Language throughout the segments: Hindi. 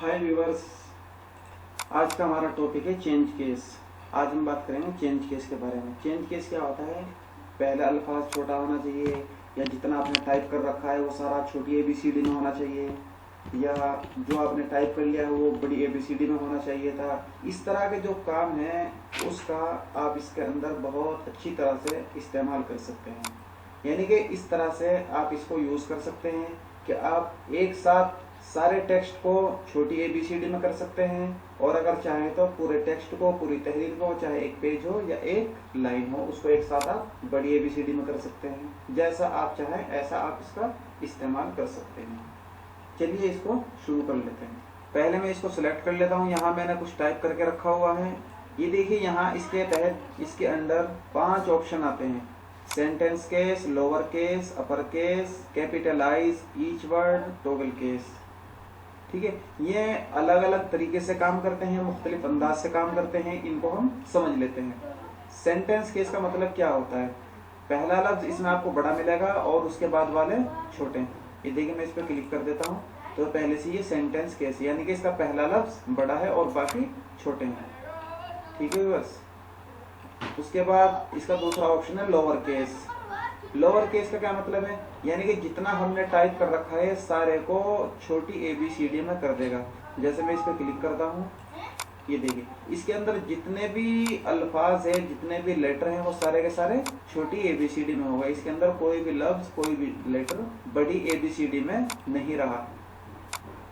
हाय व्यूअर्स, आज का हमारा टॉपिक है चेंज केस। आज हम बात करेंगे चेंज केस के बारे में। चेंज केस क्या होता है? पहला अल्फाज छोटा होना चाहिए, या जितना आपने टाइप कर रखा है वो सारा छोटी ABCD में होना चाहिए, या जो आपने टाइप कर लिया है वो बड़ी ABCD में होना चाहिए था। इस तरह के जो काम है उसका आप इसके अंदर बहुत अच्छी तरह से इस्तेमाल कर सकते हैं। यानी कि इस तरह से आप इसको यूज़ कर सकते हैं कि आप एक साथ सारे टेक्स्ट को छोटी ABCD में कर सकते हैं, और अगर चाहें तो पूरे टेक्स्ट को, पूरी तहरीर को, चाहे एक पेज हो या एक लाइन हो, उसको एक साथ आप बड़ी ABCD में कर सकते हैं। जैसा आप चाहें ऐसा आप इसका इस्तेमाल कर सकते हैं। चलिए इसको शुरू कर लेते हैं। पहले मैं इसको सिलेक्ट कर लेता हूँ। यहाँ मैंने कुछ टाइप करके रखा हुआ है। ये देखिए, यहाँ इसके तहत इसके अंदर 5 ऑप्शन आते हैं: sentence case, lower case, upper case, capitalise each word, toggle case. ठीक है, ये अलग अलग तरीके से काम करते हैं, मुख्तलिफ अंदाज से काम करते हैं। इनको हम समझ लेते हैं। सेंटेंस केस का मतलब क्या होता है? पहला लफ्ज इसमें आपको बड़ा मिलेगा और उसके बाद वाले छोटे। ये देखिए, मैं इस पर क्लिक कर देता हूँ तो पहले से ये सेंटेंस केस, यानी कि इसका पहला लफ्ज बड़ा है और बाकी छोटे हैं। ठीक है बस। उसके बाद इसका दूसरा ऑप्शन है लोअर केस। लोअर केस का क्या मतलब है? यानी कि जितना हमने टाइप कर रखा है सारे को छोटी ABCD में कर देगा। जैसे मैं इस पर क्लिक करता हूँ, ये देखिए इसके अंदर जितने भी अल्फाज है, जितने भी लेटर हैं, वो सारे के सारे छोटी ABCD में होगा। इसके अंदर कोई भी लफ्ज, कोई भी लेटर बड़ी ABCD में नहीं रहा।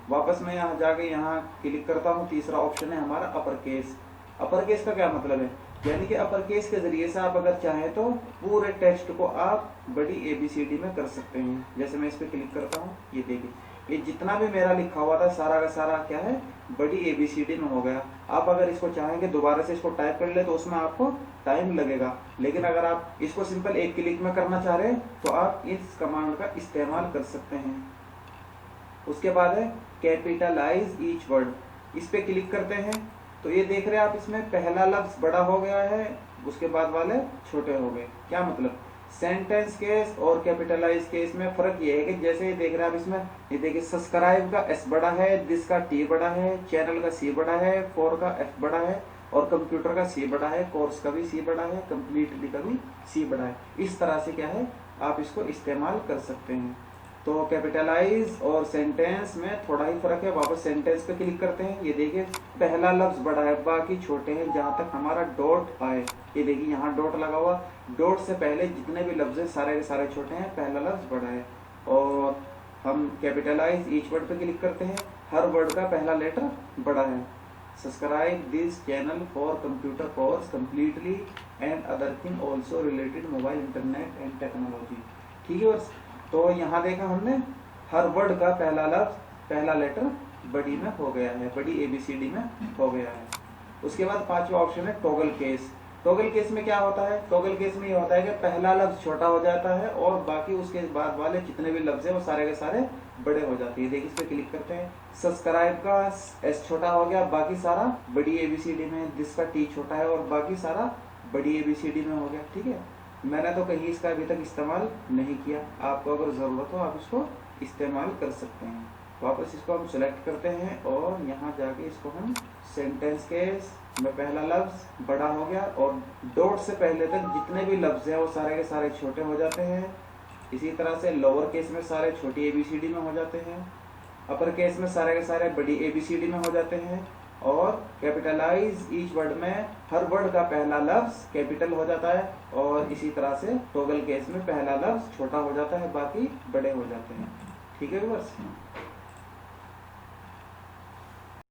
वापस मैं यहाँ जाके यहाँ क्लिक करता हूँ। तीसरा ऑप्शन है हमारा अपर केस। अपर केस का क्या मतलब है? यानी कि अपर केस के जरिए से आप अगर चाहें तो पूरे टेक्स्ट को आप बड़ी ABCD में कर सकते हैं। जैसे मैं इस पर क्लिक करता हूँ, ये देखिए ये जितना भी मेरा लिखा हुआ था सारा का सारा क्या है, बड़ी ABCD में हो गया। आप अगर इसको चाहेंगे दोबारा से इसको टाइप कर ले तो उसमें आपको टाइम लगेगा, लेकिन अगर आप इसको सिंपल एक क्लिक में करना चाह रहे हैं तो आप इस कमांड का इस्तेमाल कर सकते हैं। उसके बाद है कैपिटलाइज ईच वर्ड। इस पे क्लिक करते हैं तो ये देख रहे हैं आप, इसमें पहला लफ्ज बड़ा हो गया है, उसके बाद वाले छोटे हो गए। क्या मतलब? सेंटेंस केस और कैपिटलाइज केस में फर्क ये है कि जैसे ये देख रहे हैं आप, इसमें ये देखिए सब्सक्राइब का S बड़ा है, दिस का T बड़ा है, चैनल का C बड़ा है, फॉर का F बड़ा है, और कंप्यूटर का C बड़ा है, कोर्स का भी C बड़ा है, कंप्लीटली का भी C बड़ा है। इस तरह से क्या है, आप इसको इस्तेमाल कर सकते हैं। तो कैपिटलाइज और सेंटेंस में थोड़ा ही फर्क है। वापस सेंटेंस पे क्लिक करते हैं, ये देखिए पहला लफ्ज बड़ा है, बाकी छोटे हैं, जहां तक हमारा डॉट आए। ये देखिए यहाँ डॉट लगा हुआ, डॉट से पहले जितने भी लफ्ज हैं सारे के सारे छोटे हैं, पहला लफ्ज बड़ा है। और हम कैपिटलाइज ईच वर्ड पे क्लिक करते हैं, हर वर्ड का पहला लेटर बड़ा है। Subscribe this channel for computer course completely and other thing also related mobile internet and technology. ठीक है बस। तो यहाँ देखा हमने, हर वर्ड का पहला लफ्ज, पहला लेटर बड़ी में हो गया है, बड़ी ABCD में हो गया है। उसके बाद पांचवा ऑप्शन है टॉगल केस। टॉगल केस में क्या होता है? टॉगल केस में ये होता है कि पहला लफ्ज छोटा हो जाता है और बाकी उसके बाद वाले जितने भी लफ्ज है वो सारे के सारे बड़े हो जाते हैं। देखिए इस पे क्लिक करते हैं, सब्सक्राइब का S छोटा हो गया, बाकी सारा बड़ी ABCD में, दिस का T छोटा है और बाकी सारा बड़ी ABCD में हो गया। ठीक है, मैंने तो कहीं इसका अभी तक इस्तेमाल नहीं किया। आपको अगर ज़रूरत हो आप इसको इस्तेमाल कर सकते हैं। वापस इसको हम सेलेक्ट करते हैं और यहाँ जाके इसको हम सेंटेंस केस में पहला लफ्ज बड़ा हो गया और डॉट से पहले तक जितने भी लफ्ज हैं वो सारे के सारे छोटे हो जाते हैं। इसी तरह से लोअर केस में सारे छोटी ABCD में हो जाते हैं, अपर केस में सारे के सारे बड़ी ABCD में हो जाते हैं, और कैपिटलाइज ईच वर्ड में हर वर्ड का पहला लफ्ज कैपिटल हो जाता है, और इसी तरह से टॉगल केस में पहला लफ्ज छोटा हो जाता है, बाकी बड़े हो जाते हैं। ठीक है बस।